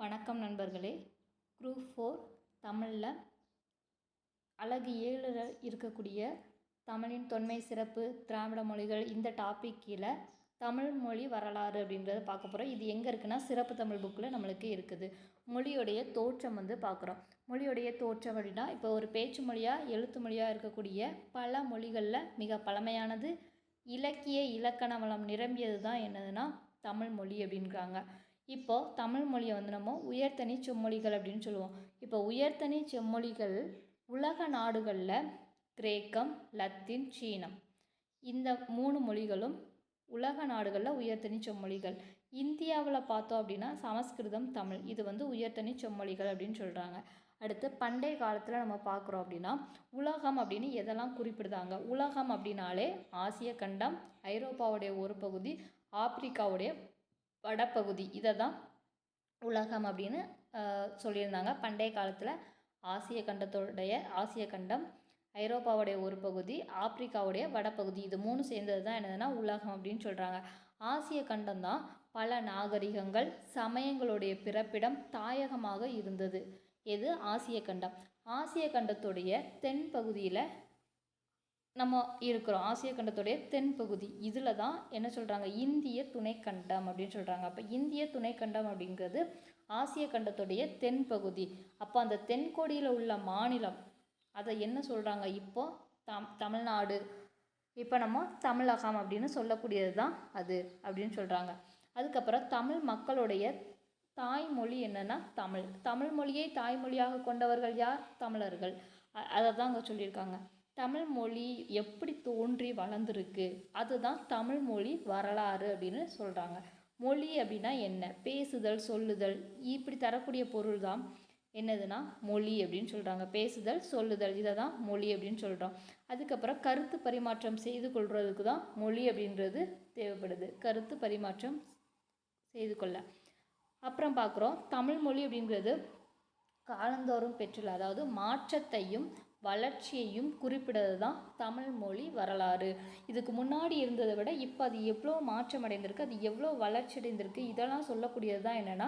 வணக்கம் நண்பர்களே. குரூப் 4 தமிழில் அழகு 7 இருக்கக்கூடிய தமிழின் தொன்மை சிறப்பு திராவிட மொழிகள் இந்த டாபிக் கீழே தமிழ் மொழி வரலாறு அப்படின்றத பார்க்க போகிறோம். இது எங்கே இருக்குன்னா சிறப்பு தமிழ் புக்கில் நம்மளுக்கு இருக்குது. மொழியுடைய தோற்றம் பார்க்குறோம். மொழியுடைய தோற்றம் அப்படின்னா இப்போ ஒரு பேச்சு மொழியாக எழுத்து மொழியாக இருக்கக்கூடிய பல மொழிகளில் மிக பழமையானது, இலக்கிய இலக்கண வளம் நிரம்பியது தான் என்னதுன்னா தமிழ் மொழி அப்படின்றாங்க. இப்போது தமிழ் மொழியை நம்ம உயர்தனி செம்மொழிகள் அப்படின்னு சொல்லுவோம். இப்போ உயர்தனி செம்மொழிகள் உலக நாடுகளில் கிரேக்கம், லத்தீன், சீனம் இந்த 3 மொழிகளும் உலக நாடுகளில் உயர்தனி செம்மொழிகள். இந்தியாவில் பார்த்தோம் அப்படின்னா சமஸ்கிருதம், தமிழ் இது உயர்தனி செம்மொழிகள் அப்படின்னு சொல்கிறாங்க. அடுத்து பண்டைய காலத்தில் நம்ம பார்க்குறோம் அப்படின்னா உலகம் அப்படின்னு எதெல்லாம் குறிப்பிடுதாங்க. உலகம் அப்படின்னாலே ஆசிய கண்டம், ஐரோப்பாவுடைய ஒரு பகுதி, ஆப்பிரிக்காவுடைய வடப்பகுதி இதை தான் உலகம் அப்படின்னு சொல்லியிருந்தாங்க. பண்டைய காலத்தில் ஆசிய கண்டம், ஐரோப்பாவுடைய ஒரு பகுதி, ஆப்பிரிக்காவுடைய வடப்பகுதி இது 3 சேர்ந்தது தான் என்னதுன்னா உலகம் அப்படின்னு சொல்கிறாங்க. ஆசிய கண்டம் தான் பல நாகரிகங்கள், சமயங்களுடைய பிறப்பிடம், தாயகமாக இருந்தது. எது? ஆசிய கண்டம். ஆசிய கண்டத்துடைய தென் பகுதியில் நம்ம இருக்கிறோம். ஆசிய கண்டத்துடைய தென்பகுதி இதில் தான் என்ன சொல்கிறாங்க, இந்திய துணைக்கண்டம் அப்படின்னு சொல்கிறாங்க. அப்போ இந்திய துணைக்கண்டம் அப்படிங்கிறது ஆசிய கண்டத்துடைய தென்பகுதி. அப்போ அந்த தென்கோடியில் உள்ள மாநிலம் அதை என்ன சொல்கிறாங்க, இப்போது தமிழ்நாடு, இப்போ நம்ம தமிழகம் அப்படின்னு சொல்லக்கூடியது தான் அது அப்படின்னு சொல்கிறாங்க. அதுக்கப்புறம் தமிழ் மக்களுடைய தாய்மொழி என்னென்னா தமிழ். தமிழ் மொழியை தாய்மொழியாக கொண்டவர்கள் யார்? தமிழர்கள். அதை தான் அங்கே சொல்லியிருக்காங்க. தமிழ் மொழி எப்படி தோன்றி வளர்ந்துருக்கு அதுதான் தமிழ் மொழி வரலாறு அப்படின்னு சொல்கிறாங்க. மொழி அப்படின்னா என்ன? பேசுதல், சொல்லுதல் இப்படி தரக்கூடிய பொருள் தான் என்னதுன்னா மொழி அப்படின்னு சொல்கிறாங்க. பேசுதல், சொல்லுதல் இதை தான் மொழி அப்படின்னு சொல்கிறோம். அதுக்கப்புறம் கருத்து பரிமாற்றம் செய்து கொள்வதுக்கு தான் மொழி அப்படின்றது தேவைப்படுது. கருத்து பரிமாற்றம் செய்து கொள்ள. அப்புறம் பார்க்குறோம் தமிழ் மொழி அப்படிங்கிறது காலந்தோறும் பெற்றுள்ள, அதாவது மாற்றத்தையும் வளர்ச்சியையும் குறிப்பிடுறது தான் தமிழ் மொழி வரலாறு. இதுக்கு முன்னாடி இருந்ததை விட இப்போ அது எவ்வளோ மாற்றம் அடைந்திருக்கு, அது எவ்வளோ வளர்ச்சி அடைந்திருக்கு இதெல்லாம் சொல்லக்கூடியது தான் என்னென்னா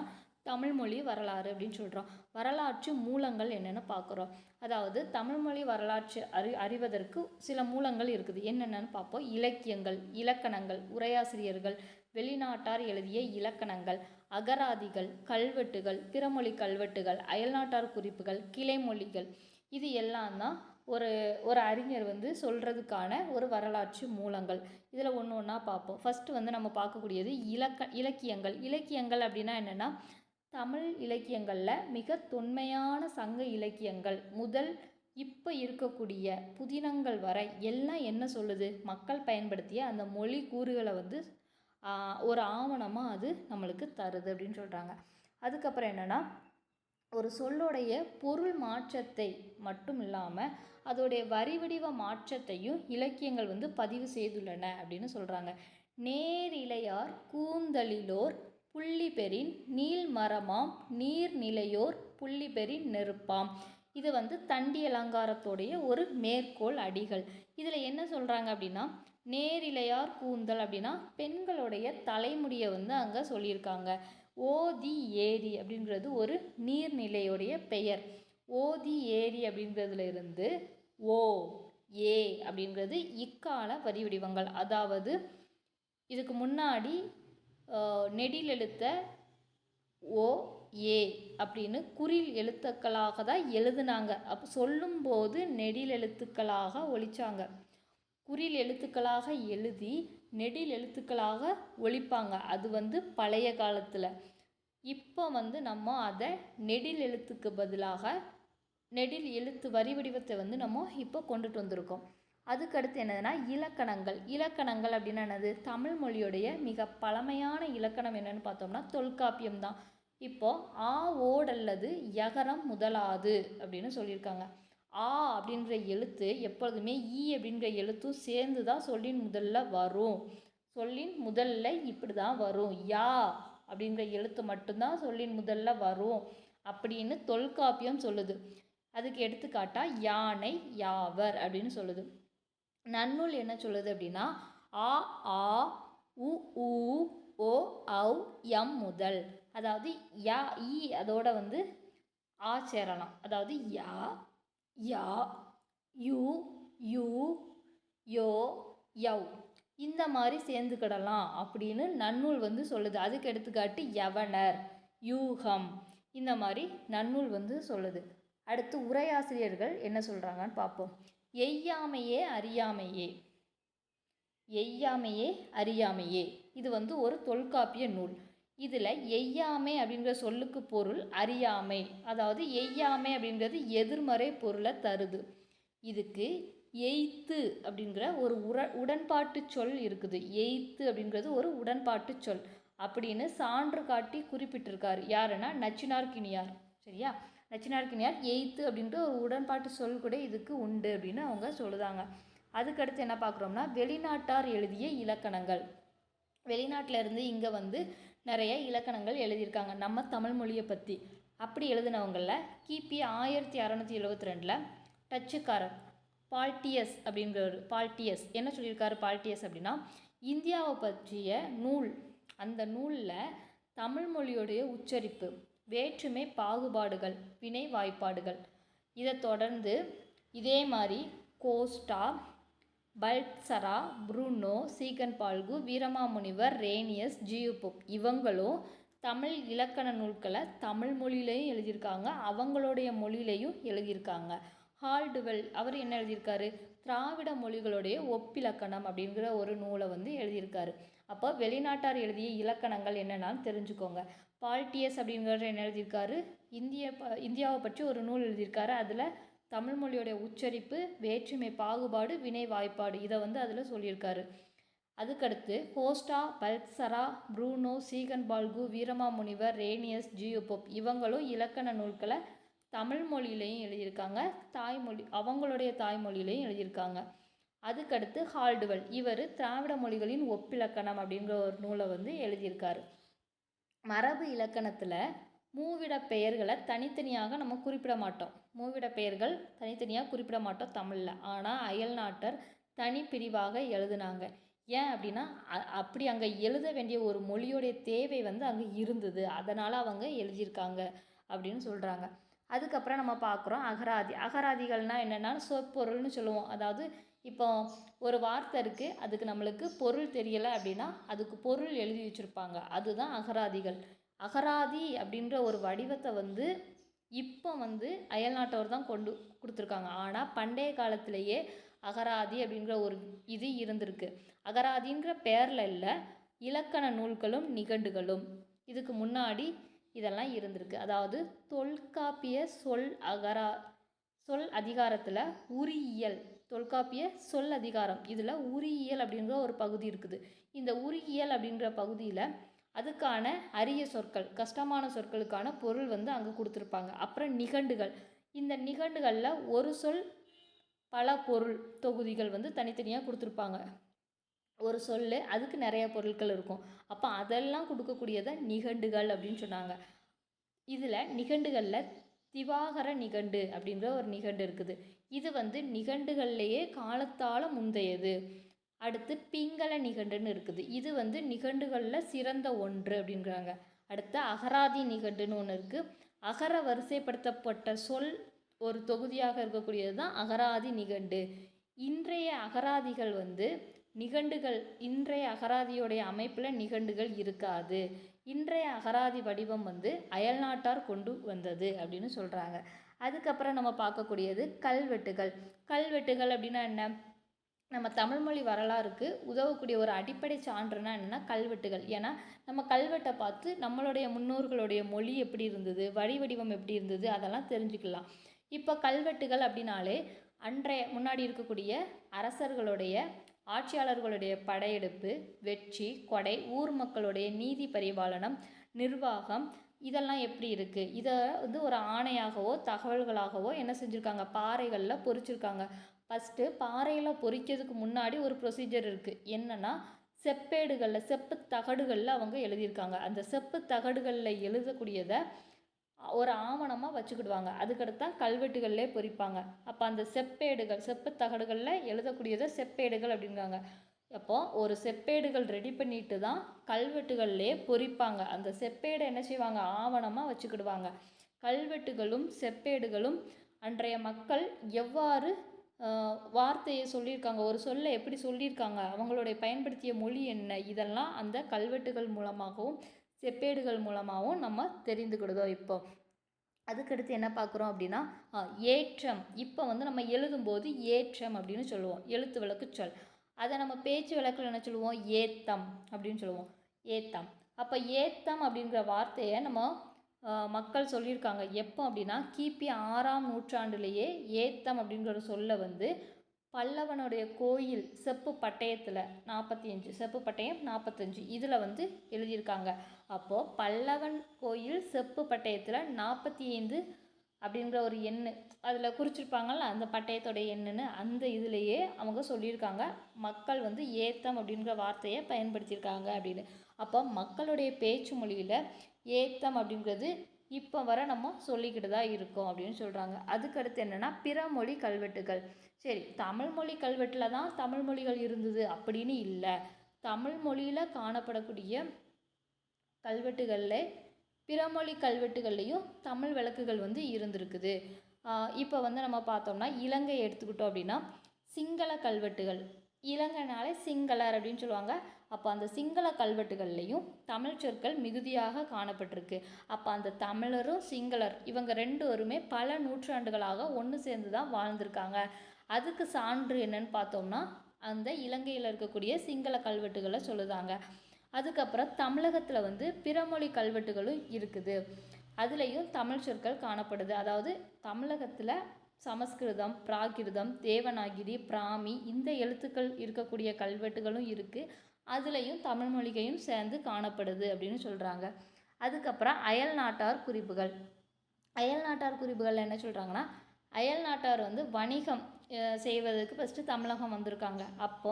தமிழ் மொழி வரலாறு அப்படின்னு சொல்கிறோம். வரலாற்று மூலங்கள் என்னென்னு பார்க்குறோம். அதாவது தமிழ் மொழி வரலாற்று அறிவதற்கு சில மூலங்கள் இருக்குது. என்னென்னு பார்ப்போம். இலக்கியங்கள், இலக்கணங்கள், உரையாசிரியர்கள், வெளிநாட்டார் எழுதிய இலக்கணங்கள், அகராதிகள், கல்வெட்டுகள், பிறமொழி கல்வெட்டுகள், அயல்நாட்டார் குறிப்புகள், கிளைமொழிகள் இது எல்லாம் தான் ஒரு அறிஞர் சொல்கிறதுக்கான ஒரு வரலாற்று மூலங்கள். இதில் ஒன்று ஒன்றா பார்ப்போம். ஃபஸ்ட்டு நம்ம பார்க்கக்கூடியது இலக்கியங்கள். இலக்கியங்கள் அப்படின்னா என்னென்னா தமிழ் இலக்கியங்களில் மிக தொன்மையான சங்க இலக்கியங்கள் முதல் இப்போ இருக்கக்கூடிய புதினங்கள் வரை எல்லாம் என்ன சொல்லுது, மக்கள் பயன்படுத்திய அந்த மொழி கூறுகளை ஒரு ஆவணமாக அது நம்மளுக்கு தருது அப்படின்னு சொல்கிறாங்க. அதுக்கப்புறம் என்னென்னா ஒரு சொல்லுடைய பொருள் மாற்றத்தை மட்டும் இல்லாமல் அதோடைய வரி வடிவ மாற்றத்தையும் இலக்கியங்கள் பதிவு செய்துள்ளன அப்படின்னு சொல்கிறாங்க. நேரிழையார் கூந்தலிலோர் புள்ளிபெறின் நீள் மரமாம் நீர்நிலையோர் புள்ளிபெறின் நெருப்பாம் இது தண்டி அலங்காரத்தோடைய ஒரு மேற்கோள் அடிகள். இதில் என்ன சொல்கிறாங்க அப்படின்னா நேரிழையார் கூந்தல் அப்படின்னா பெண்களுடைய தலைமுடியை அங்கே சொல்லியிருக்காங்க. ஓதி ஏரி அப்படின்றது ஒரு நீர்நிலையுடைய பெயர். ஓதி ஏரி அப்படின்றதுல இருந்து ஓ ஏ அப்படின்றது இக்கால வரி வடிவங்கள். அதாவது இதுக்கு முன்னாடி நெடில் எழுத்த ஓ ஏ அப்படின்னு குறில் எழுத்துக்களாக தான் எழுதுனாங்க. அப்போ சொல்லும்போது நெடில் எழுத்துக்களாக ஒழிச்சாங்க. குறில் எழுத்துக்களாக எழுதி நெடில் எழுத்துக்களாக ஒழிப்பாங்க. அது பழைய காலத்தில். இப்போ நம்ம அதை நெடில் எழுத்துக்கு பதிலாக நெடில் எழுத்து வரி வடிவத்தை நம்ம இப்போ கொண்டுட்டு வந்திருக்கோம். அதுக்கடுத்து என்னதுன்னா இலக்கணங்கள். இலக்கணங்கள் அப்படின்னா என்னது? தமிழ் மொழியுடைய மிக பழமையான இலக்கணம் என்னன்னு பார்த்தோம்னா தொல்காப்பியம் தான். இப்போது ஆ ஓடல்லது யகரம் முதலாது அப்படின்னு சொல்லியிருக்காங்க. ஆ அப்படின்ற எழுத்து எப்பொழுதுமே ஈ அப்படின்ற எழுத்தும் சேர்ந்து தான் சொல்லின் முதல்ல வரும். சொல்லின் முதல்ல இப்படி தான் வரும். யா அப்படின்ற எழுத்து மட்டும்தான் சொல்லின் முதல்ல வரும் அப்படின்னு தொல்காப்பியம் சொல்லுது. அதுக்கு எடுத்துக்காட்டா யானை, யாவர் அப்படின்னு சொல்லுது. நன்னூல் என்ன சொல்லுது அப்படின்னா ஆ ஆ உ ஊ ஓ ஔ எம் முதல். அதாவது யா ஈ அதோட வந்து ஆ சேரலாம். அதாவது யா யா யூ யூ யோ யவ் இந்த மாதிரி சேர்ந்துக்கிடலாம் அப்படின்னு நன்னூல் வந்து சொல்லுது. அதுக்கு எடுத்துக்காட்டு யவனர், யூகம் இந்த மாதிரி நன்னூல் வந்து சொல்லுது. அடுத்து உரையாசிரியர்கள் என்ன சொல்கிறாங்கன்னு பார்ப்போம். எய்யாமையே அறியாமையே, எய்யாமையே அறியாமையே இது வந்து ஒரு தொல்காப்பிய நூல். இதில் எய்யாமை அப்படிங்கிற சொல்லுக்கு பொருள் அறியாமை. அதாவது எய்யாமை அப்படிங்கிறது எதிர்மறை பொருளை தருது. இதுக்கு எய்த்து அப்படிங்கிற ஒரு உடன்பாட்டு சொல் இருக்குது. எய்த்து அப்படிங்கிறது ஒரு உடன்பாட்டு சொல் அப்படின்னு சான்று காட்டி குறிப்பிட்டிருக்காரு. யாருன்னா நச்சினார்க்கினியார். சரியா, நச்சினார்க்கினியார் எய்த்து அப்படின்ற ஒரு உடன்பாட்டு சொல் கூட இதுக்கு உண்டு அப்படின்னு அவங்க சொல்லுதாங்க. அதுக்கடுத்து என்ன பார்க்குறோம்னா வெளிநாட்டார் எழுதிய இலக்கணங்கள். வெளிநாட்டில் இருந்து இங்கே வந்து நிறைய இலக்கணங்கள் எழுதியிருக்காங்க நம்ம தமிழ் மொழியை பற்றி. அப்படி எழுதினவங்களில் கிபி 1672 டச்சுக்காரர் பால்டியஸ் அப்படிங்கிறவர். பால்டியஸ் என்ன சொல்லியிருக்காரு? பால்டியஸ் அப்படின்னா இந்தியாவை பற்றிய நூல். அந்த நூலில் தமிழ் மொழியுடைய உச்சரிப்பு, வேற்றுமை பாகுபாடுகள், வினை வாய்ப்பாடுகள், இதை தொடர்ந்து இதே மாதிரி Costa, பல்சரா, Bruno, Ziegenbalg, Veeramamunivar, Rhenius, ஜியூபோப் இவங்களும் தமிழ் இலக்கண நூல்களை தமிழ் மொழியிலையும் எழுதியிருக்காங்க, அவங்களுடைய மொழியிலையும் எழுதியிருக்காங்க. ஹால்டுவெல் அவர் என்ன எழுதியிருக்காரு? திராவிட மொழிகளுடைய ஒப்பிலக்கணம் அப்படிங்கிற ஒரு நூலை வந்து எழுதியிருக்காரு. அப்போ வெளிநாட்டார் எழுதிய இலக்கணங்கள் என்னென்னு தெரிஞ்சுக்கோங்க. பால்டியஸ் அப்படிங்கிறவர் என்ன எழுதியிருக்காரு? இந்தியாவை பற்றி ஒரு நூல் எழுதியிருக்காரு. அதில் தமிழ் மொழியோடைய உச்சரிப்பு, வேற்றுமை பாகுபாடு, வினை வாய்ப்பாடு இதை வந்து அதில் சொல்லியிருக்காரு. அதுக்கடுத்து Costa, பல்சரா, Bruno, Ziegenbalg, Veeramamunivar, Rhenius, ஜியூபோப் இவங்களும் இலக்கண நூல்களை தமிழ் மொழியிலையும் எழுதியிருக்காங்க, தாய்மொழி அவங்களுடைய தாய்மொழியிலையும் எழுதியிருக்காங்க. அதுக்கடுத்து ஹால்டுவெல் இவர் திராவிட மொழிகளின் ஒப்பிலக்கணம் அப்படிங்கிற ஒரு நூலை வந்து எழுதியிருக்காரு. மரபு இலக்கணத்தில் மூவிட பெயர்களை தனித்தனியாக நம்ம குறிப்பிட மாட்டோம். மூவிட பெயர்கள் தனித்தனியாக குறிப்பிட மாட்டோம் தமிழில். ஆனால் அயல்நாட்டர் தனிப்பிரிவாக எழுதுனாங்க. ஏன் அப்படின்னா அப்படி அங்கே எழுத வேண்டிய ஒரு மொழியோடைய தேவை வந்து அங்கே இருந்தது, அதனால் அவங்க எழுதியிருக்காங்க அப்படின்னு சொல்கிறாங்க. அதுக்கப்புறம் நம்ம பார்க்குறோம் அகராதி. அகராதிகள்னால் என்னென்னா சொற்பொருள்னு சொல்லுவோம். அதாவது இப்போ ஒரு வார்த்தை இருக்குது, அதுக்கு நம்மளுக்கு பொருள் தெரியலை அப்படின்னா அதுக்கு பொருள் எழுதி வச்சுருப்பாங்க, அதுதான் அகராதிகள். அகராதி அப்படின்ற ஒரு வடிவத்தை வந்து இப்போ வந்து அயல்நாட்டவர் தான் கொண்டு கொடுத்துருக்காங்க. ஆனால் பண்டைய காலத்திலேயே அகராதி அப்படிங்கிற ஒரு இது இருந்திருக்கு. அகராதிங்கிற பேரில் இல்லை, இலக்கண நூல்களும் நிகண்டுகளும் இதுக்கு முன்னாடி இதெல்லாம் இருந்திருக்கு. அதாவது தொல்காப்பிய சொல் அதிகாரத்தில் உரியியல், தொல்காப்பிய சொல் அதிகாரம் இதில் உரியியல் அப்படிங்கிற ஒரு பகுதி இருக்குது. இந்த உரியியல் அப்படிங்கிற பகுதியில் அதுக்கான அரிய சொற்கள், கஷ்டமான சொற்களுக்கான பொருள் வந்து அங்கே கொடுத்துருப்பாங்க. அப்புறம் நிகண்டுகள், இந்த நிகண்டுகளில் ஒரு சொல் பல பொருள் தொகுதிகள் வந்து தனித்தனியாக கொடுத்துருப்பாங்க. ஒரு சொல் அதுக்கு நிறைய பொருட்கள் இருக்கும். அப்போ அதெல்லாம் கொடுக்கக்கூடியதை நிகண்டுகள் அப்படின்னு சொன்னாங்க. இதில் நிகண்டுகளில் திவாகர நிகண்டு அப்படின்ற ஒரு நிகண்டு இருக்குது. இது வந்து நிகண்டுகள்லேயே காலத்தால் முந்தையது. அடுத்து பிங்கள நிகண்டுன்னு இருக்குது. இது வந்து நிகண்டுகளில் சிறந்த ஒன்று அப்படிங்கிறாங்க. அடுத்து அகராதி நிகண்டுன்னு ஒன்று இருக்குது. அகர வரிசைப்படுத்தப்பட்ட சொல் ஒரு தொகுதியாக இருக்கக்கூடியது தான் அகராதி நிகண்டு. இன்றைய அகராதிகள் வந்து நிகண்டுகள், இன்றைய அகராதியோடைய அமைப்பில் நிகண்டுகள் இருக்காது. இன்றைய அகராதி வடிவம் வந்து அயல்நாட்டார் கொண்டு வந்தது அப்படின்னு சொல்கிறாங்க. அதுக்கப்புறம் நம்ம பார்க்கக்கூடியது கல்வெட்டுகள். கல்வெட்டுகள் அப்படின்னா என்ன? நம்ம தமிழ்மொழி வரலாறுக்கு உதவக்கூடிய ஒரு அடிப்படை சான்றுனா என்னென்னா கல்வெட்டுகள். ஏன்னா நம்ம கல்வெட்டை பார்த்து நம்மளுடைய முன்னோர்களுடைய மொழி எப்படி இருந்தது, வடிவம் எப்படி இருந்தது அதெல்லாம் தெரிஞ்சுக்கலாம். இப்போ கல்வெட்டுகள் அப்படின்னாலே அன்றைய முன்னாடி இருக்கக்கூடிய அரசர்களுடைய, ஆட்சியாளர்களுடைய படையெடுப்பு, வெற்றி, கொடை, ஊர் மக்களுடைய நீதி பரிபாலனம், நிர்வாகம் இதெல்லாம் எப்படி இருக்குது, இதை வந்து ஒரு ஆணையாகவோ தகவல்களாகவோ என்ன செஞ்சுருக்காங்க, பாறைகளில் பொறிச்சிருக்காங்க. ஃபஸ்ட்டு பாறையில் பொறிக்கிறதுக்கு முன்னாடி ஒரு ப்ரொசீஜர் இருக்குது. என்னென்னா செப்பேடுகளில், செப்பு தகடுகளில் அவங்க எழுதியிருக்காங்க. அந்த செப்பு தகடுகளில் எழுதக்கூடியதை ஒரு ஆவணமாக வச்சுக்கிடுவாங்க. அதுக்கடுத்து தான் கல்வெட்டுகள்லே பொறிப்பாங்க. அப்போ அந்த செப்பேடுகள், செப்பு தகடுகளில் எழுதக்கூடியதை செப்பேடுகள் அப்படிங்கிறாங்க. அப்போ ஒரு செப்பேடுகள் ரெடி பண்ணிட்டு தான் கல்வெட்டுகள்லேயே பொறிப்பாங்க. அந்த செப்பேடை என்ன செய்வாங்க, ஆவணமாக வச்சுக்கிடுவாங்க. கல்வெட்டுகளும் செப்பேடுகளும் அன்றைய மக்கள் எவ்வாறு வார்த்தையை சொல்லியிருக்காங்க, ஒரு சொல்லை எப்படி சொல்லியிருக்காங்க, அவங்களுடைய பயன்படுத்திய மொழி என்ன, இதெல்லாம் அந்த கல்வெட்டுகள் மூலமாகவும் செப்பேடுகள் மூலமாகவும் நம்ம தெரிந்துக்கிடுதோம். இப்போ அதுக்கடுத்து என்ன பார்க்குறோம் அப்படின்னா ஏற்றம். இப்போ வந்து நம்ம எழுதும்போது ஏற்றம் அப்படின்னு சொல்லுவோம், எழுத்து விளக்கு சொல். அதை நம்ம பேச்சு வழக்கில் என்ன சொல்லுவோம், ஏத்தம் அப்படின்னு சொல்லுவோம், ஏத்தம். அப்போ ஏத்தம் அப்படிங்கிற வார்த்தையை நம்ம மக்கள் சொல்லியிருக்காங்க. எப்போ அப்படின்னா கிபி 6ஆம் நூற்றாண்டுலேயே ஏத்தம் அப்படிங்கிற சொல்ல வந்து பல்லவனுடைய கோயில் செப்பு பட்டயத்தில் 45 செப்பு பட்டயம் 45 இதில் வந்து எழுதியிருக்காங்க. அப்போது பல்லவன் கோயில் செப்பு பட்டயத்தில் 45 அப்படிங்கிற ஒரு எண்ணு அதில் குறிச்சிருப்பாங்கள்ல, அந்த பட்டயத்தோடைய எண்ணுன்னு அந்த இதுலேயே அவங்க சொல்லியிருக்காங்க. மக்கள் வந்து ஏத்தம் அப்படிங்கிற வார்த்தையை பயன்படுத்தியிருக்காங்க அப்படின்னு. அப்போ மக்களுடைய பேச்சு மொழியில் ஏத்தம் அப்படிங்கிறது இப்போ வர நம்ம சொல்லிக்கிட்டு தான் இருக்கோம் அப்படின்னு சொல்கிறாங்க. அதுக்கடுத்து என்னென்னா பிற மொழி கல்வெட்டுகள். சரி, தமிழ் மொழி கல்வெட்டில் தான் தமிழ் மொழிகள் இருந்தது அப்படின்னு இல்லை. தமிழ் மொழியில் காணப்படக்கூடிய கல்வெட்டுகளில் பிறமொழி கல்வெட்டுகள்லேயும் தமிழ் விளக்குகள் வந்து இருந்திருக்குது. இப்போ வந்து நம்ம பார்த்தோம்னா இலங்கை எடுத்துக்கிட்டோம் அப்படின்னா சிங்கள கல்வெட்டுகள், இலங்கைனாலே சிங்களர் அப்படின்னு சொல்லுவாங்க. அப்போ அந்த சிங்கள கல்வெட்டுகள்லையும் தமிழ் சொற்கள் மிகுதியாக காணப்பட்டிருக்கு. அப்போ அந்த தமிழரும் சிங்களர் இவங்க ரெண்டுவருமே பல நூற்றாண்டுகளாக ஒன்று சேர்ந்து தான் வாழ்ந்திருக்காங்க. அதுக்கு சான்று என்னன்னு பார்த்தோம்னா அந்த இலங்கையில் இருக்கக்கூடிய சிங்கள கல்வெட்டுகளை சொல்லுதாங்க. அதுக்கப்புறம் தமிழகத்தில் வந்து பிறமொழி கல்வெட்டுகளும் இருக்குது, அதுலேயும் தமிழ் சொற்கள் காணப்படுது. அதாவது தமிழகத்தில் சமஸ்கிருதம், பிராகிருதம், தேவநாகிரி, பிராமி இந்த எழுத்துக்கள் இருக்கக்கூடிய கல்வெட்டுகளும் இருக்குது, அதுலேயும் தமிழ் மொழிகையும் சேர்ந்து காணப்படுது அப்படின்னு சொல்கிறாங்க. அதுக்கப்புறம் அயல் நாட்டார் குறிப்புகள். அயல் நாட்டார் குறிப்புகள் என்ன சொல்கிறாங்கன்னா, அயல் நாட்டார் வந்து வணிகம் செய்வதற்கு ஃபஸ்ட்டு தமிழகம் வந்திருக்காங்க. அப்போ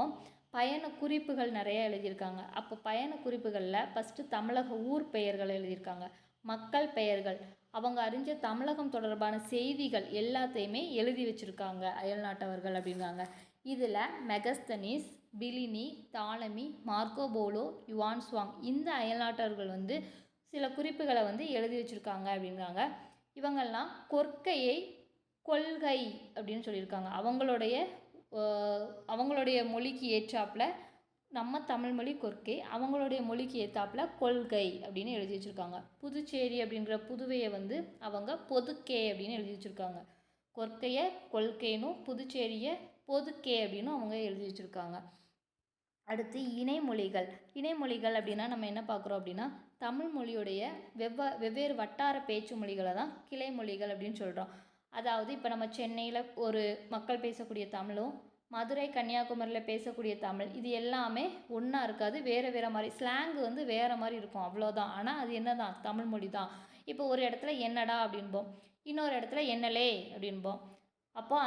பயண குறிப்புகள் நிறைய எழுதியிருக்காங்க. அப்போ பயண குறிப்புகளில் ஃபஸ்ட்டு தமிழக ஊர் பெயர்கள் எழுதியிருக்காங்க, மக்கள் பெயர்கள், அவங்க அறிஞ்ச தமிழகம் தொடர்பான செய்திகள் எல்லாத்தையுமே எழுதி வச்சுருக்காங்க அயல் நாட்டவர்கள் அப்படிங்காங்க. இதில் மெகஸ்தனிஸ், பிலினி, தாலமி, மார்க்கோபோலோ, யுவான்ஸ்வாங் இந்த அயல்நாட்டவர்கள் வந்து சில குறிப்புகளை வந்து எழுதி வச்சுருக்காங்க அப்படிங்காங்க. இவங்கெல்லாம் கொற்கையை கொள்கை அப்படின்னு சொல்லியிருக்காங்க. அவங்களுடைய மொழிக்கு ஏற்றாப்புல நம்ம தமிழ் மொழி கொற்கை, அவங்களுடைய மொழிக்கு ஏற்றாப்புல கொள்கை அப்படின்னு எழுதி வச்சுருக்காங்க. புதுச்சேரி அப்படிங்கிற புதுவையை வந்து அவங்க பொதுக்கே அப்படின்னு எழுதி வச்சுருக்காங்க. கொற்கையை கொள்கைனும் புதுச்சேரியை பொதுக்கே அப்படின்னு அவங்க எழுதி வச்சுருக்காங்க. அடுத்து இணைமொழிகள். இணைமொழிகள் அப்படின்னா நம்ம என்ன பார்க்குறோம் அப்படின்னா தமிழ் மொழியுடைய வெவ்வேறு வட்டார பேச்சு மொழிகளை தான் கிளை மொழிகள் அப்படின்னு சொல்கிறோம். அதாவது இப்போ நம்ம சென்னையில் ஒரு மக்கள் பேசக்கூடிய தமிழும் மதுரை கன்னியாகுமரியில் பேசக்கூடிய தமிழ் இது எல்லாமே ஒன்றா இருக்காது, வேறு வேறு மாதிரி ஸ்லாங்கு வந்து வேறு மாதிரி இருக்கும், அவ்வளோதான். ஆனால் அது என்ன தான், தமிழ் மொழி தான். இப்போ ஒரு இடத்துல என்னடா அப்படின்போம், இன்னொரு இடத்துல என்னலே அப்படின்போம். அப்போ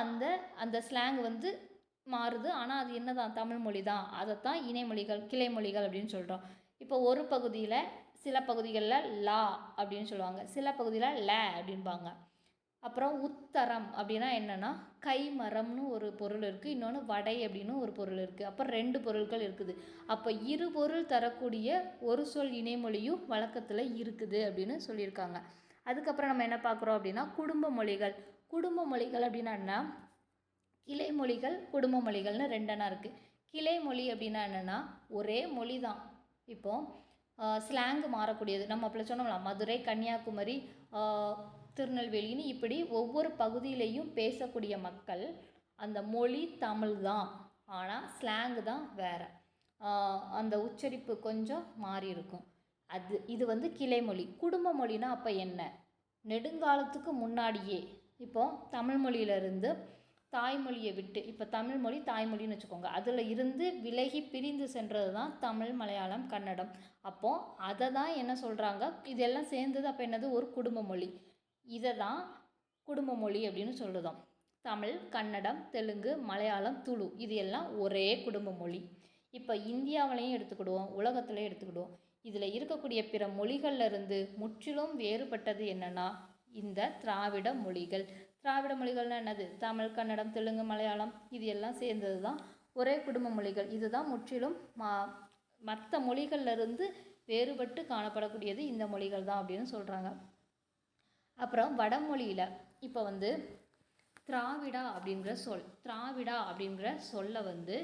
அந்த ஸ்லாங் வந்து மாறுது, ஆனால் அது என்ன தான், தமிழ் மொழி தான். அதைத்தான் இணைமொழிகள் கிளை மொழிகள் அப்படின்னு சொல்கிறோம். இப்போ ஒரு பகுதியில் சில பகுதிகளில் லா அப்படின்னு சொல்லுவாங்க, சில பகுதியில் ல அப்படின்பாங்க. அப்புறம் உத்தரம் அப்படின்னா என்னென்னா கைமரம்னு ஒரு பொருள் இருக்குது, இன்னொன்று வடை அப்படின்னு ஒரு பொருள் இருக்குது. அப்போ 2 பொருட்கள் இருக்குது. அப்போ இரு பொருள் தரக்கூடிய ஒரு சொல் இணைமொழியும் வழக்கத்தில் இருக்குது அப்படின்னு சொல்லியிருக்காங்க. அதுக்கப்புறம் நம்ம என்ன பார்க்குறோம் அப்படின்னா குடும்ப மொழிகள். குடும்ப மொழிகள் அப்படின்னா கிளை மொழிகள் குடும்ப மொழிகள்னு 2 இருக்குது. கிளை மொழி அப்படின்னா என்னென்னா ஒரே மொழி தான், இப்போது ஸ்லாங்கு மாறக்கூடியது. நம்ம அப்படி சொன்னோம்ல, மதுரை கன்னியாகுமரி திருநெல்வேலின்னு இப்படி ஒவ்வொரு பகுதியிலையும் பேசக்கூடிய மக்கள் அந்த மொழி தமிழ் தான், ஆனால் ஸ்லாங்கு தான் வேறு, அந்த உச்சரிப்பு கொஞ்சம் மாறி இருக்கும். இது வந்து கிளை மொழி. குடும்ப மொழினா அப்போ என்ன, நெடுங்காலத்துக்கு முன்னாடியே இப்போது தமிழ் மொழியிலிருந்து தாய்மொழியை விட்டு, இப்போ தமிழ் மொழி தாய்மொழின்னு வச்சுக்கோங்க, அதில் இருந்து விலகி பிரிந்து சென்றது தான் தமிழ், மலையாளம், கன்னடம். அப்போது அதை தான் என்ன சொல்கிறாங்க, இதெல்லாம் சேர்ந்தது அப்போ என்னது, ஒரு குடும்ப மொழி. இதை தான் குடும்ப மொழி அப்படின்னு சொல்லுதோம். தமிழ், கன்னடம், தெலுங்கு, மலையாளம், துளு இது எல்லாம் ஒரே குடும்ப மொழி. இப்போ இந்தியாவிலையும் எடுத்துக்கிடுவோம், உலகத்துலையும் எடுத்துக்கிடுவோம். இதில் இருக்கக்கூடிய பிற மொழிகளில் இருந்து முற்றிலும் வேறுபட்டது என்னென்னா இந்த திராவிட மொழிகள். திராவிட மொழிகள்னால் என்னது, தமிழ், கன்னடம், தெலுங்கு, மலையாளம் இது எல்லாம் சேர்ந்தது தான் ஒரே குடும்ப மொழிகள். இதுதான் முற்றிலும் மற்ற மொழிகள்லேருந்து வேறுபட்டு காணப்படக்கூடியது இந்த மொழிகள் தான் அப்படின்னு சொல்கிறாங்க. அப்புறம் வடமொழியில் இப்போ வந்து திராவிடா அப்படிங்கிற சொல்லை வந்து